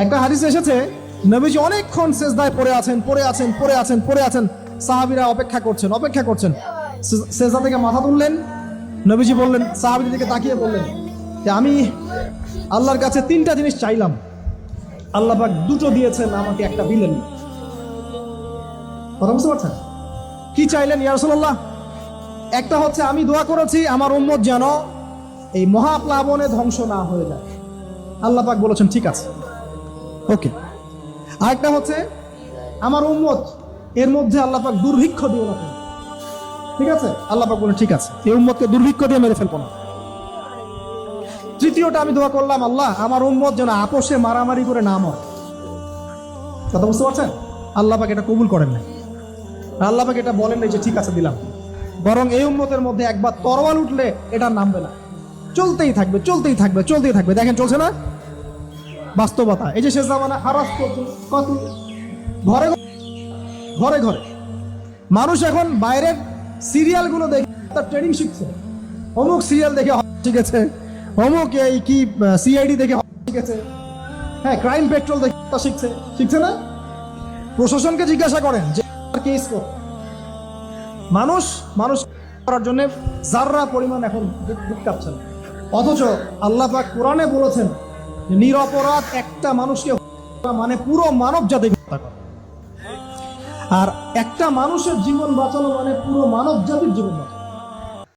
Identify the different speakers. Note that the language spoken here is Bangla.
Speaker 1: একটা হাদিসে এসেছে নবীজি অনেকক্ষণ সেজদায় পড়ে আছেন। সাহাবীরা অপেক্ষা করছেন। সেজদা থেকে মাথা তুললেন, নবীজি বললেন, সাহাবীদের দিকে তাকিয়ে বললেন যে আমি আল্লাহর কাছে 3টা জিনিস চাইলাম, আল্লাহ পাক 2টো দিয়েছেন, আমাকে একটা দিলেন। কথা বুঝতে পারছেন? কি চাইলেন ইয়া রাসূলুল্লাহ? একটা হচ্ছে আমি দোয়া করেছি আমার উম্মত যেন এই মহাপ্লাবনে ধ্বংস না হয়ে যায়। আল্লাহ পাক বলেছেন ঠিক আছে, ওকে। আরেকটা হচ্ছে আমার উম্মত এর মধ্যে আল্লাহ পাক দুর্ভিক্ষ দিও না, ঠিক আছে? আল্লাহ পাক বলেন ঠিক আছে, এই উম্মতকে দুর্ভিক্ষ দিয়ে মেরে ফেলবো না। তৃতীয়টা আমি দোয়া করলাম, আল্লাহ আমার উম্মত যেন আপোষে মারামারি করে না মরে। কথা বুঝতে পারছেন? আল্লাহ পাক এটা কবুল করেন নাই। আল্লাহ পাক এটা বলেন নাই যে ঠিক আছে দিলাম, বরং এই উম্মতের মধ্যে একবার তরোয়াল উঠলে এটা নামবে না, চলতেই থাকবে। দেখেন চলছে না বাস্তবতা। এই যে শেষ জামানা হারাস করছে কত ঘরে ঘরে মানুষ এখন বাইরের সিরিয়ালগুলো দেখে তার ট্রেনিং শিখছে। অমুক সিরিয়াল দেখে শিখেছে, অমুক এই কি সিআইডি দেখে শিখেছে, হ্যাঁ ক্রাইম পেট্রোল দেখে শিখছে না? প্রশাসনকে জিজ্ঞাসা করেন যে কেস কর। মানুষ করার জন্য যাররা পরিমাণ এখন বুক কাঁপছে না। অথচ আল্লাহ পাক কোরআনে বলেছেন যে নিরপরাধ একটা মানুষকে মানে পুরো মানব জাতিকে হত্যা করা, আর একটা মানুষের জীবন বাঁচানো মানে পুরো মানব জাতির জীবন বাঁচানো।